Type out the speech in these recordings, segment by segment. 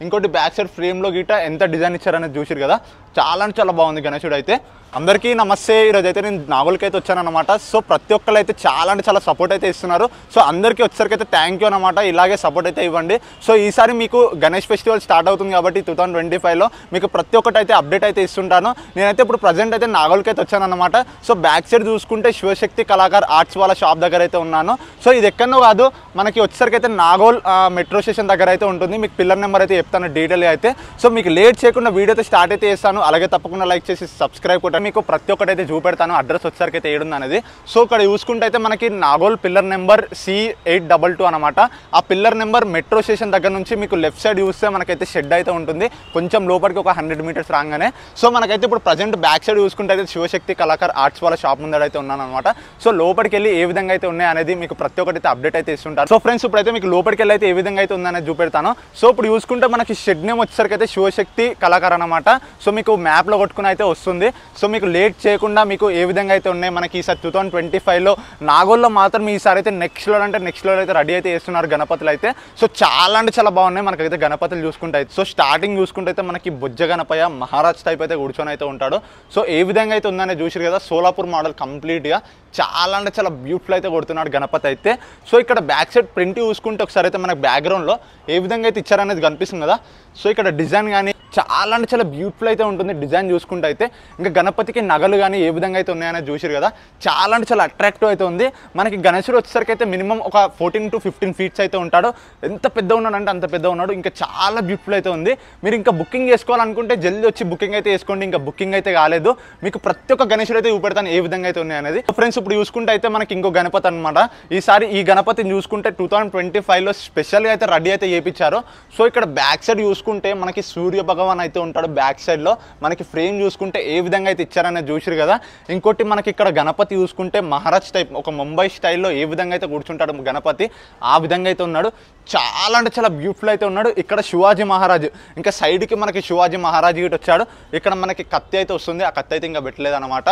ఇంకోటి back side ఫ్రేమ్లో గిట్ట ఎంత డిజైన్ ఇచ్చారనేది చూసిరు కదా, చాలా అంటే చాలా బాగుంది గణేశుడు అయితే. అందరికీ నమస్తే. ఈరోజు అయితే నేను నాగోల్కి అయితే వచ్చానన్నమాట. సో ప్రతి ఒక్కరు అయితే చాలా అంటే చాలా సపోర్ట్ అయితే ఇస్తున్నారు. సో అందరికీ వచ్చేసరికి అయితే థ్యాంక్ యూ అనమాట. ఇలాగే సపోర్ట్ అయితే ఇవ్వండి. సో ఈసారి మీకు గణేష్ ఫెస్టివల్ స్టార్ట్ అవుతుంది కాబట్టి 2025లో మీకు ప్రతి ఒక్కటి అయితే అప్డేట్ అయితే ఇస్తుంటాను. నేనైతే ఇప్పుడు ప్రజెంట్ అయితే నాగోల్కి అయితే వచ్చానన్నమాట. సో బ్యాక్ సైడ్ చూసుకుంటే శివశక్తి కళాకార్ ఆర్ట్స్ వాళ్ళ షాప్ దగ్గర అయితే ఉన్నాను. సో ఇది ఎక్కడో కాదు, మనకి వచ్చేసరికి అయితే నాగోల్ మెట్రో స్టేషన్ దగ్గర అయితే ఉంటుంది. మీకు పిల్లర్ నెంబర్ అయితే చెప్తాను డీటెయిల్గా అయితే. సో మీకు లేట్ చేయకుండా వీడియో అయితే స్టార్ట్ అయితే చేస్తాను. అలాగే తప్పకుండా లైక్ చేసి సబ్స్క్రైబ్ కూడా మీకు ప్రతి ఒక్కటి అయితే చూపెడతాను. అడ్రస్ వచ్చేసరికి అయితే ఏడుంది అనేది. సో ఇక్కడ చూసుకుంటే అయితే మనకి నాగోల్ పిల్లర్ నెంబర్ C822 అనమాట. ఆ పిల్లర్ నెంబర్ మెట్రో స్టేషన్ దగ్గర నుంచి మీకు లెఫ్ట్ సైడ్ చూస్తే మనకైతే షెడ్ అయితే ఉంటుంది. కొంచెం లోపలికి ఒక 100 మీటర్స్ రాగానే. సో మనకైతే ఇప్పుడు ప్రజెంట్ బ్యాక్ సైడ్ చూసుకుంటే అయితే శివశక్తి కళాకార్ ఆర్ట్స్ వాళ్ళ షాప్ ముందర అయితే ఉన్నాను అనమాట. సో లోపలికి వెళ్ళి ఏ విధంగా అయితే ఉన్నాయి అనేది మీకు ప్రతి ఒక్కటి అయితే అప్డేట్ అయితే ఇస్తుంటారు. సో ఫ్రెండ్స్ ఇప్పుడైతే మీకు లోపలికి వెళ్ళి అయితే ఏ విధంగా అయితే ఉందనేది చూపెడతాను. సో ఇప్పుడు చూసుకుంటే మనకి షెడ్ నేమ్ వచ్చేసరికి అయితే శివశక్తి కళాకార్ అనమాట. సో మీకు మ్యాప్లో కొట్టుకుని అయితే వస్తుంది. సో మీకు లేట్ చేయకుండా మీకు ఏ విధంగా అయితే ఉన్నాయి మనకి ఈసారి 2025లో నాగోల్లో మాత్రం ఈసారి అయితే నెక్స్ట్ లెవెల్ అయితే రెడీ అయితే చేస్తున్నారు గణపతులు అయితే. సో చాలా అంటే చాలా బాగున్నాయి మనకైతే గణపతులు చూసుకుంటే అయితే. సో స్టార్టింగ్ చూసుకుంటే అయితే మనకి బొజ్జ గణపయ్య మహారాజ్ టైప్ అయితే కూర్చొని అయితే ఉంటాడు. సో ఏ విధంగా అయితే ఉందనేది చూసారు కదా, సోలాపూర్ మోడల్ కంప్లీట్గా చాలా అంటే చాలా బ్యూటిఫుల్ అయితే కొడుతున్నాడు గణపతి అయితే. సో ఇక్కడ బ్యాక్ సైడ్ ప్రింట్ చూసుకుంటే ఒకసారి అయితే మనకు బ్యాక్గ్రౌండ్లో ఏ విధంగా అయితే ఇచ్చారనేది కనిపిస్తుంది కదా. సో ఇక్కడ డిజైన్ కానీ చాలా అంటే చాలా బ్యూటిఫుల్ అయితే ఉంటుంది డిజైన్ చూసుకుంటే అయితే. ఇంకా గణపతికి నగలు కానీ ఏ విధంగా అయితే ఉన్నాయనేది చూసారు కదా, చాలా అంటే చాలా అట్రాక్టివ్ అయితే ఉంది. మనకి గణేశుడు వచ్చేసరికి అయితే మినిమం ఒక 14 to 15 ఫీట్స్ అయితే ఉంటాడు. ఎంత పెద్ద ఉన్నాడంటే అంత పెద్ద ఉన్నాడు. ఇంకా చాలా బ్యూటిఫుల్ అయితే ఉంది. మీరు ఇంకా బుకింగ్ చేసుకోవాలనుకుంటే జల్దీ వచ్చి బుకింగ్ అయితే చేసుకోండి. ఇంకా బుకింగ్ అయితే కాలేదు. మీకు ప్రతి ఒక్క గణేశుడు అయితే చూపెడతాను ఏ విధంగా అయితే ఉన్నాయి అనేది. ఫ్రెండ్స్ ఇప్పుడు చూసుకుంటే అయితే మనకి ఇంకో గణపతి అనమాట. ఈసారి ఈ గణపతిని చూసుకుంటే 2025లో స్పెషల్గా అయితే రెడీ అయితే చేయించారు. సో ఇక్కడ బ్యాక్ సైడ్ చూసుకుంటే మనకి సూర్య భగవాన్ అయితే ఉంటాడు. బ్యాక్ సైడ్లో మనకి ఫ్రేమ్ చూసుకుంటే ఏ విధంగా అయితే ఇచ్చారనేది చూసిరు కదా. ఇంకోటి మనకి ఇక్కడ గణపతి చూసుకుంటే మహారాజ్ టైప్ ఒక ముంబై స్టైల్లో ఏ విధంగా అయితే కూర్చుంటాడు గణపతి ఆ విధంగా అయితే ఉన్నాడు. చాలా అంటే చాలా బ్యూటిఫుల్ అయితే ఉన్నాడు. ఇక్కడ శివాజీ మహారాజ్ ఇంకా సైడ్కి మనకి శివాజీ మహారాజ్ గిట్ వచ్చాడు. ఇక్కడ మనకి కత్తి అయితే వస్తుంది. ఆ కత్తి అయితే ఇంకా పెట్టలేదు అనమాట.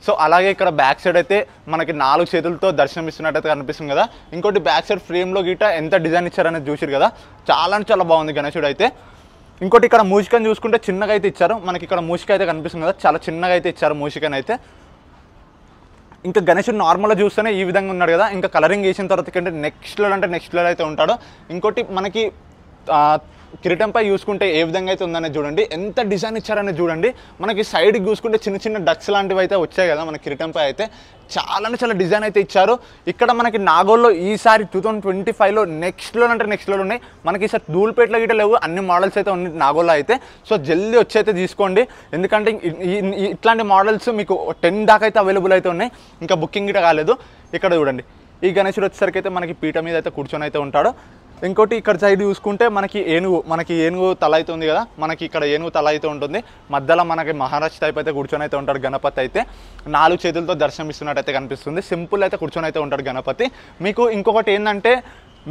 సో అలాగే ఇక్కడ బ్యాక్ సైడ్ అయితే మనకి 4 చేతులతో దర్శనం ఇస్తున్నట్టయితే కనిపిస్తుంది కదా. ఇంకోటి బ్యాక్ సైడ్ ఫ్రేమ్లో గిట్ట ఎంత డిజైన్ ఇచ్చారనేది చూసిరు కదా, చాలా అంటే చాలా బాగుంది గణేశుడు అయితే. ఇంకోటి ఇక్కడ మూషికని చూసుకుంటే చిన్నగా అయితే ఇచ్చారు. మనకి ఇక్కడ మూషిక అయితే కనిపిస్తుంది కదా, చాలా చిన్నగా అయితే ఇచ్చారు మూషికని అయితే. ఇంకా గణేశుడు నార్మల్గా చూస్తేనే ఈ విధంగా ఉన్నాడు కదా. ఇంకా కలరింగ్ వేసిన తర్వాత కంటే నెక్స్ట్ లెవెల్ అయితే ఉంటాడు. ఇంకోటి మనకి కిరీటంపై చూసుకుంటే ఏ విధంగా అయితే ఉందనేది చూడండి, ఎంత డిజైన్ ఇచ్చారనేది చూడండి. మనకి సైడ్కి చూసుకుంటే చిన్న చిన్న డక్స్ లాంటివి అయితే వచ్చాయి కదా మన కిరీటంపై అయితే. చాలా అంటే చాలా డిజైన్ అయితే ఇచ్చారు. ఇక్కడ మనకి నాగోల్లో ఈసారి 2025లో నెక్స్ట్ లెవెల్ ఉన్నాయి. మనకి ఈసారి ధూల్పేటలో గిట్ట లేవు, అన్ని మోడల్స్ అయితే ఉన్నాయి నాగోల్లో అయితే. సో జల్దీ వచ్చి అయితే తీసుకోండి. ఎందుకంటే ఇట్లాంటి మోడల్స్ మీకు 10 దాకా అయితే అవైలబుల్ అయితే ఉన్నాయి. ఇంకా బుకింగ్ గిట్ట కాలేదు. ఇక్కడ చూడండి ఈ గణేశుడు వచ్చేసరికి అయితే మనకి పీఠ మీద అయితే కూర్చొని అయితే ఉంటాడు. ఇంకోటి ఇక్కడ సైడ్ చూసుకుంటే మనకి ఏనుగు తల అయితే ఉంది కదా. మనకి ఇక్కడ ఏనుగు తల అయితే ఉంటుంది. మధ్యలో మనకి మహారాజ్ టైప్ అయితే కూర్చొని అయితే ఉంటాడు గణపతి అయితే. 4 చేతులతో దర్శనం ఇస్తున్నట్టయితే కనిపిస్తుంది. సింపుల్ అయితే కూర్చొని అయితే ఉంటాడు గణపతి. మీకు ఇంకొకటి ఏంటంటే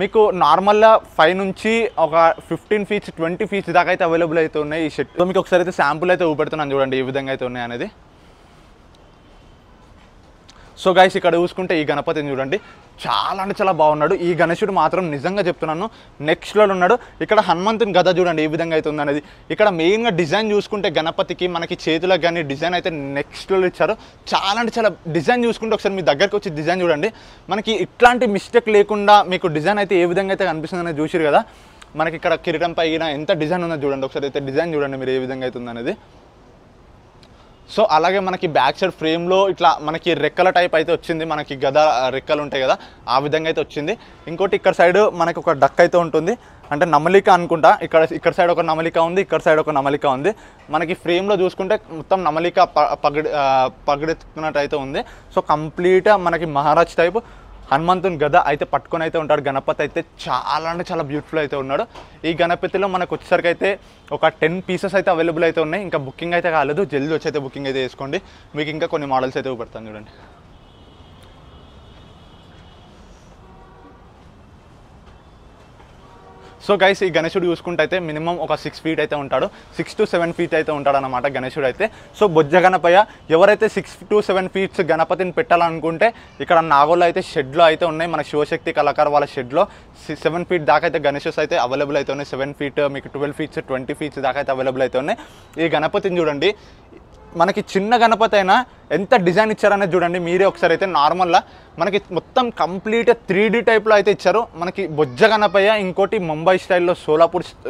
మీకు నార్మల్గా 5 నుంచి ఒక 15 ఫీట్స్ 20 ఫీట్స్ దాకా అయితే అవైలబుల్ అయితే ఉన్నాయి ఈ షెట్. మీకు ఒకసారి అయితే శాంపుల్ అయితే చూపెడుతున్నాను చూడండి ఏ విధంగా అయితే ఉన్నాయి అనేది. సో గైస్ ఇక్కడ చూసుకుంటే ఈ గణపతిని చూడండి, చాలా అంటే చాలా బాగున్నాడు. ఈ గణేశుడు మాత్రం నిజంగా చెప్తున్నాను నెక్స్ట్ లెవెల్ ఉన్నాడు. ఇక్కడ హనుమంతుని గద చూడండి ఏ విధంగా అయితే ఉందనేది. ఇక్కడ మెయిన్గా డిజైన్ చూసుకుంటే గణపతికి మనకి చేతులకు కానీ డిజైన్ అయితే నెక్స్ట్ లెవెల్ ఇచ్చారు. చాలా అంటే చాలా డిజైన్ చూసుకుంటే ఒకసారి మీ దగ్గరకు వచ్చి డిజైన్ చూడండి. మనకి ఇట్లాంటి మిస్టేక్ లేకుండా మీకు డిజైన్ అయితే ఏ విధంగా అయితే కనిపిస్తుంది అనేది చూసిరు కదా. మనకి ఇక్కడ కిరీటం పైన ఎంత డిజైన్ ఉందో చూడండి. ఒకసారి అయితే డిజైన్ చూడండి మీరు ఏ విధంగా అయితే ఉందనేది. సో అలాగే మనకి బ్యాక్ సైడ్ ఫ్రేమ్లో ఇట్లా మనకి రెక్కల టైప్ అయితే వచ్చింది. మనకి గద రెక్కలు ఉంటాయి కదా ఆ విధంగా అయితే వచ్చింది. ఇంకోటి ఇక్కడ సైడ్ మనకి ఒక డక్ అయితే ఉంటుంది, అంటే నమలిక అనుకుంటా. ఇక్కడ సైడ్ ఒక నమలిక ఉంది, ఇక్కడ సైడ్ ఒక నమలిక ఉంది. మనకి ఫ్రేమ్లో చూసుకుంటే మొత్తం నమలిక పగడెత్తుకున్నట్టు అయితే ఉంది. సో కంప్లీట్గా మనకి మహారాజ్ టైప్ హనుమంతుని గద అయితే పట్టుకొని అయితే ఉంటాడు గణపతి అయితే. చాలా అంటే చాలా బ్యూటిఫుల్ అయితే ఉన్నాడు. ఈ గణపతిలో మనకు వచ్చేసరికి అయితే ఒక 10 పీసెస్ అయితే అవైలబుల్ అయితే ఉన్నాయి. ఇంకా బుకింగ్ అయితే కాలేదు, జల్దీ వచ్చి అయితే బుకింగ్ అయితే చేసుకోండి. మీకు ఇంకా కొన్ని మోడల్స్ అయితే పెడతాను చూడండి. సో గైస్ ఈ గణేశుడు చూసుకుంటే అయితే మినిమం ఒక 6 feet అయితే ఉంటాడు, 6 to 7 feet అయితే ఉంటాడు అనమాట గణేశుడు అయితే. సో బొజ్జ గణపయ్య ఎవరైతే 6 to 7 feet గణపతిని పెట్టాలనుకుంటే ఇక్కడ నాగోల్లో అయితే షెడ్లో అయితే ఉన్నాయి, మన శివశక్తి కళాకారు వాళ్ళ షెడ్లో 7 feet దాకా అయితే గణేషస్ అయితే అవైలబుల్ అయితే ఉన్నాయి. 7 feet మీకు 12 feet 20 feet దాకా అయితే అవైలబుల్ అయితే ఉన్నాయి. ఈ గణపతిని చూడండి, మనకి చిన్న గణపతి అయినా ఎంత డిజైన్ ఇచ్చారనేది చూడండి మీరే ఒకసారి. అయితే నార్మల్గా మనకి మొత్తం కంప్లీట్ 3D టైప్లో అయితే ఇచ్చారు. మనకి బొజ్జ గణపయ్య, ఇంకోటి ముంబై స్టైల్లో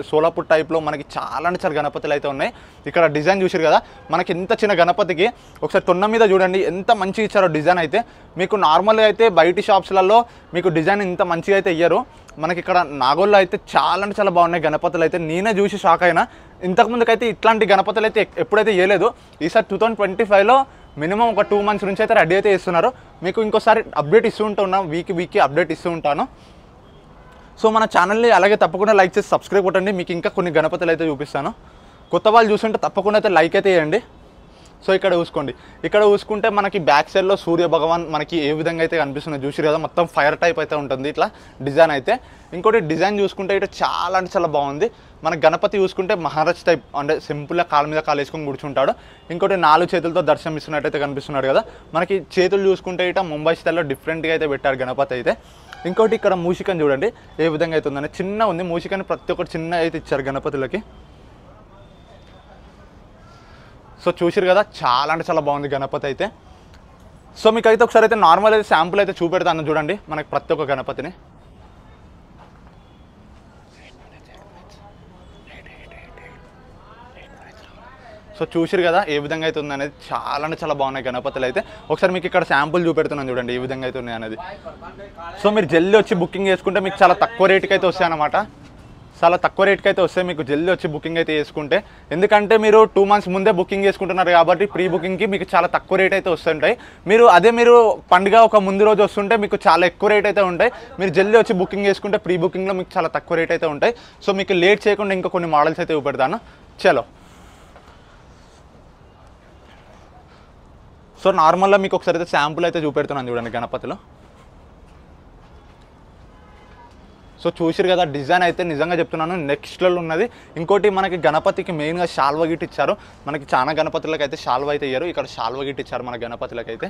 సోలాపూర్ టైప్లో మనకి చాలా చాలా గణపతులు అయితే ఉన్నాయి. ఇక్కడ డిజైన్ చూసారు కదా, మనకి ఎంత చిన్న గణపతికి ఒకసారి తొన్న మీద చూడండి ఎంత మంచిగా ఇచ్చారో డిజైన్ అయితే. మీకు నార్మల్గా అయితే బయటి షాప్స్లలో మీకు డిజైన్ ఇంత మంచిగా అయితే ఇయ్యరు. మనకి ఇక్కడ నాగోల్లో అయితే చాలా బాగున్నాయి గణపతులు అయితే. నేనే చూసి షాక్ అయినా, ఇంతకుముందుకైతే ఇట్లాంటి గణపతులు అయితే ఎప్పుడైతే వేయలేదు. ఈసారి 2025లో మినిమం ఒక 2 months నుంచి అయితే రెడీ అయితే ఇస్తున్నారు. మీకు ఇంకోసారి అప్డేట్ ఇస్తూ ఉంటున్నాను, వీక్కి అప్డేట్ ఇస్తూ ఉంటాను. సో మన ఛానల్ని అలాగే తప్పకుండా లైక్ చేసి సబ్స్క్రైబ్ కొట్టండి. మీకు ఇంకా కొన్ని గణపతులు అయితే చూపిస్తాను. కొత్త వాళ్ళు చూస్తుంటే తప్పకుండా అయితే లైక్ అయితే వేయండి. సో ఇక్కడ చూసుకోండి, ఇక్కడ చూసుకుంటే మనకి బ్యాక్ సైడ్లో సూర్య భగవాన్ మనకి ఏ విధంగా అయితే కనిపిస్తుంది చూసి కదా, మొత్తం ఫైర్ టైప్ అయితే ఉంటుంది ఇట్లా డిజైన్ అయితే. ఇంకోటి డిజైన్ చూసుకుంటే ఇటు చాలా బాగుంది. మన గణపతి చూసుకుంటే మహారాజ్ టైప్, అంటే సింపుల్గా కాళ్ళ మీద కాలు వేసుకొని కూర్చుంటాడు. ఇంకోటి 4 చేతులతో దర్శనం ఇస్తున్నట్టయితే కనిపిస్తున్నాడు కదా. మనకి చేతులు చూసుకుంటే ఇట ముంబై స్టైల్లో డిఫరెంట్గా అయితే పెట్టారు గణపతి అయితే. ఇంకోటి ఇక్కడ మూషికని చూడండి ఏ విధంగా అయితే ఉందని, చిన్న ఉంది మూషికని, ప్రతి ఒక్కటి చిన్న అయితే ఇచ్చారు గణపతులకి. సో చూసారు కదా, చాలా బాగుంది గణపతి అయితే. సో మీకు అయితే ఒకసారి అయితే నార్మల్ అయితే శాంపుల్ అయితే చూపెడతాను చూడండి మనకి ప్రతి ఒక్క గణపతిని. సో చూసారు కదా ఏ విధంగా అయితే ఉంది అనేది, చాలా బాగున్నాయి గణపతులు అయితే. ఒకసారి మీకు ఇక్కడ శాంపుల్ చూపెడుతున్నాను చూడండి ఏ విధంగా అయితే ఉన్నాయి అనేది. సో మీరు జల్దీ వచ్చి బుకింగ్ చేసుకుంటే మీకు చాలా తక్కువ రేటుకి అయితే వస్తాయి అన్నమాట. చాలా తక్కువ రేట్కి అయితే వస్తాయి మీకు జల్దీ వచ్చి బుకింగ్ అయితే చేసుకుంటే. ఎందుకంటే మీరు 2 months ముందే బుకింగ్ చేసుకుంటున్నారు కాబట్టి ప్రీ బుకింగ్కి మీకు చాలా తక్కువ రేట్ అయితే వస్తుంటాయి. మీరు పండుగ ఒక ముందు రోజు వస్తుంటే మీకు చాలా ఎక్కువ రేట్ అయితే ఉంటాయి. మీరు జల్దీ వచ్చి బుకింగ్ చేసుకుంటే ప్రీ బుకింగ్లో మీకు చాలా తక్కువ రేట్ అయితే ఉంటాయి. సో మీకు లేట్ చేయకుండా ఇంకా కొన్ని మోడల్స్ అయితే చూపెడతాను. చలో, సో నార్మల్గా మీకు ఒకసారి అయితే శాంపుల్ అయితే చూపెడుతున్నాను చూడండి గణపతిలో. సో చూసిరు కదా డిజైన్ అయితే నిజంగా చెప్తున్నాను నెక్స్ట్ లెవెల్ ఉన్నది. ఇంకోటి మనకి గణపతికి మెయిన్గా షాల్వ గిట్ ఇచ్చారు. మనకి చాలా గణపతులకు అయితే షాల్వ అయితే ఇయ్యారు, ఇక్కడ షాల్వ గిట్ ఇచ్చారు మన గణపతులకు అయితే.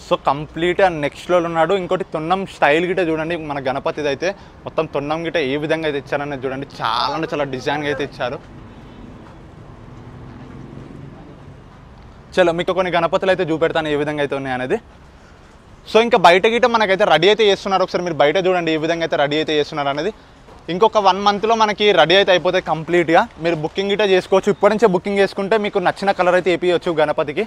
సో కంప్లీట్గా నెక్స్ట్ లెవెల్ ఉన్నాడు. ఇంకోటి తొండం స్టైల్ గిట్ట చూడండి మన గణపతిది అయితే, మొత్తం తొండం గిట్ట ఏ విధంగా అయితే ఇచ్చారనేది చూడండి, చాలా డిజైన్గా అయితే ఇచ్చారు. చలో మీకు కొన్ని గణపతులు అయితే చూపెడతాను ఏ విధంగా అయితే ఉన్నాయి అనేది. సో ఇంకా బయట గిట్ట మనకైతే రెడీ అయితే చేస్తున్నారు. ఒకసారి మీరు బయట చూడండి ఏ విధంగా అయితే రెడీ అయితే చేస్తున్నారు అనేది. ఇంకొక 1 monthలో మనకి రెడీ అయితే అయిపోతాయి కంప్లీట్గా. మీరు బుకింగ్ గిట్ట చేసుకోవచ్చు, ఇప్పటి నుంచే బుకింగ్ చేసుకుంటే మీకు నచ్చిన కలర్ అయితే వేపించవచ్చు గణపతికి.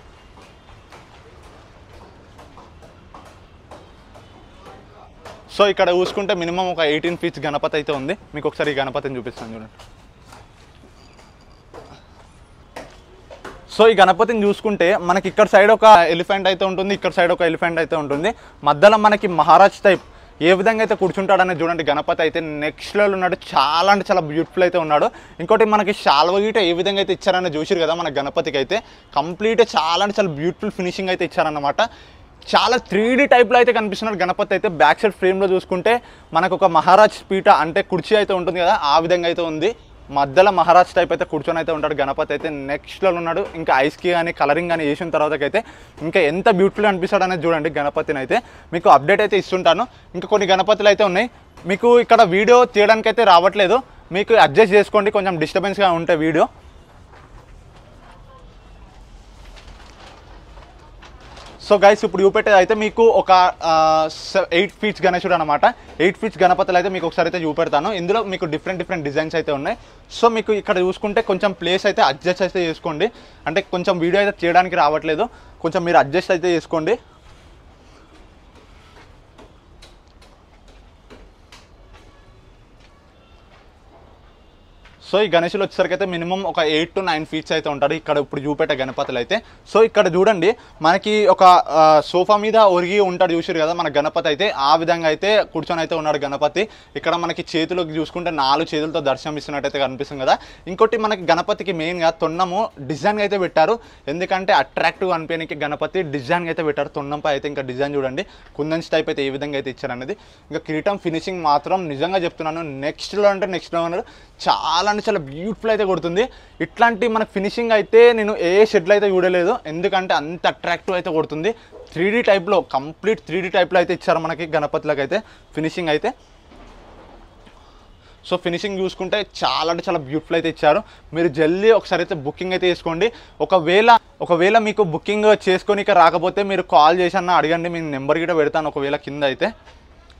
సో ఇక్కడ చూసుకుంటే మినిమం ఒక 18 feet గణపతి అయితే ఉంది. మీకు ఒకసారి ఈ గణపతిని చూపిస్తాను చూడండి. సో ఈ గణపతిని చూసుకుంటే మనకి ఇక్కడ సైడ్ ఒక ఎలిఫెంట్ అయితే ఉంటుంది, ఇక్కడ సైడ్ ఒక ఎలిఫెంట్ అయితే ఉంటుంది. మధ్యలో మనకి మహారాజ్ టైప్ ఏ విధంగా అయితే కూర్చుంటాడనేది చూడండి. గణపతి అయితే నెక్స్ట్ లెవెల్ ఉన్నాడు, చాలా బ్యూటిఫుల్ అయితే ఉన్నాడు. ఇంకోటి మనకి షాల్వ గీట ఏ విధంగా అయితే ఇచ్చారని చూసిరు కదా మన గణపతికి అయితే, కంప్లీట్ చాలా బ్యూటిఫుల్ ఫినిషింగ్ అయితే ఇచ్చారన్నమాట. చాలా 3D టైప్లో అయితే కనిపిస్తున్నాడు గణపతి అయితే. బ్యాక్ సైడ్ ఫ్రేమ్లో చూసుకుంటే మనకు ఒక మహారాజ్ పీఠ అంటే కుర్చీ అయితే ఉంటుంది కదా, ఆ విధంగా అయితే ఉంది. మధ్యలో మహారాజ్ టైప్ అయితే కూర్చొని అయితే ఉంటాడు గణపతి అయితే. నెక్స్ట్ లెవెల్ ఉన్నాడు. ఇంకా ఐస్కి కానీ కలరింగ్ కానీ వేసిన తర్వాతకైతే ఇంకా ఎంత బ్యూటిఫుల్ అనిపిస్తాడు అనేది చూడండి గణపతిని అయితే. మీకు అప్డేట్ అయితే ఇస్తుంటాను. ఇంకా కొన్ని గణపతులు అయితే ఉన్నాయి. మీకు ఇక్కడ వీడియో తీయడానికి అయితే రావట్లేదు, మీకు అడ్జస్ట్ చేసుకోండి, కొంచెం డిస్టర్బెన్స్గా ఉంటే వీడియో. సో గైస్ ఇప్పుడు చూపెట్టేది అయితే మీకు ఒక 8 feet గణేశుడు అనమాట. 8 feet గణపతులు అయితే మీకు ఒకసారి అయితే చూపెడతాను. ఇందులో మీకు డిఫరెంట్ డిజైన్స్ అయితే ఉన్నాయి. సో మీకు ఇక్కడ చూసుకుంటే కొంచెం ప్లేస్ అయితే అడ్జస్ట్ అయితే చేసుకోండి. అంటే కొంచెం వీడియో అయితే చేయడానికి రావట్లేదు, కొంచెం మీరు అడ్జస్ట్ అయితే చేసుకోండి. సో ఈ గణేశులు వచ్చేసరికి అయితే మినిమం ఒక 8 to 9 feet అయితే ఉంటారు ఇక్కడ ఇప్పుడు చూపెట్టే గణపతులు అయితే. సో ఇక్కడ చూడండి మనకి ఒక సోఫా మీద ఒరిగి ఉంటాడు చూసారు కదా మన గణపతి అయితే, ఆ విధంగా అయితే కూర్చొని అయితే ఉన్నాడు గణపతి. ఇక్కడ మనకి చేతులకు చూసుకుంటే 4 చేతులతో దర్శనం ఇస్తున్నట్టయితే కనిపిస్తుంది కదా. ఇంకోటి మనకి గణపతికి మెయిన్గా తొండము డిజైన్గా అయితే పెట్టారు, ఎందుకంటే అట్రాక్టివ్ అనిపించడానికి గణపతి డిజైన్గా అయితే పెట్టారు. తొండంపై అయితే ఇంకా డిజైన్ చూడండి కుందన్స్ టైప్ అయితే ఏ విధంగా అయితే ఇచ్చారనేది. ఇంకా కిరీటం ఫినిషింగ్ మాత్రం నిజంగా చెప్తున్నాను నెక్స్ట్లో అంటే నెక్స్ట్లో అన్నారు, చాలా అంటే చాలా బ్యూటిఫుల్ అయితే కొడుతుంది. ఇట్లాంటి మన ఫినిషింగ్ అయితే నేను ఏ షెడ్లో అయితే చూడలేదు, ఎందుకంటే అంత అట్రాక్టివ్ అయితే కొడుతుంది. 3D టైప్లో కంప్లీట్ 3D టైప్లో అయితే ఇచ్చారు మనకి గణపతిలకు అయితే ఫినిషింగ్ అయితే. సో ఫినిషింగ్ చూసుకుంటే చాలా అంటే చాలా బ్యూటిఫుల్ అయితే ఇచ్చారు. మీరు జల్దీ ఒకసారి అయితే బుకింగ్ అయితే చేసుకోండి. ఒకవేళ మీకు బుకింగ్ చేసుకొని రాకపోతే మీరు కాల్ చేసి అన్న అడగండి, మీ నెంబర్ గిట్ట పెడతాను. ఒకవేళ కింద అయితే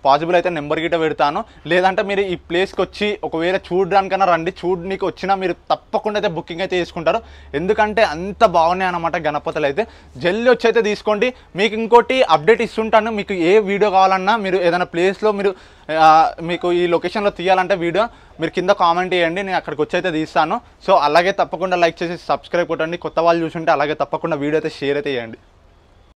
పాసిబుల్ అయితే నెంబర్ గిట్ట పెడతాను, లేదంటే మీరు ఈ ప్లేస్కి వచ్చి ఒకవేళ చూడడానికన్నా రండి. చూడడానికి వచ్చినా మీరు తప్పకుండా అయితే బుకింగ్ అయితే చేసుకుంటారు, ఎందుకంటే అంత బాగున్నాయి అన్నమాట గణపతులు అయితే. జల్దీ వచ్చి అయితే తీసుకోండి. మీకు ఇంకోటి అప్డేట్ ఇస్తుంటాను, మీకు ఏ వీడియో కావాలన్నా మీరు ఏదైనా ప్లేస్లో మీకు ఈ లొకేషన్లో తీయాలంటే వీడియో మీరు కింద కామెంట్ చేయండి, నేను అక్కడికి వచ్చి అయితే తీస్తాను. సో అలాగే తప్పకుండా లైక్ చేసి సబ్స్క్రైబ్ కొట్టండి. కొత్త వాళ్ళు చూసుంటే అలాగే తప్పకుండా వీడియో అయితే షేర్ అయితే చేయండి.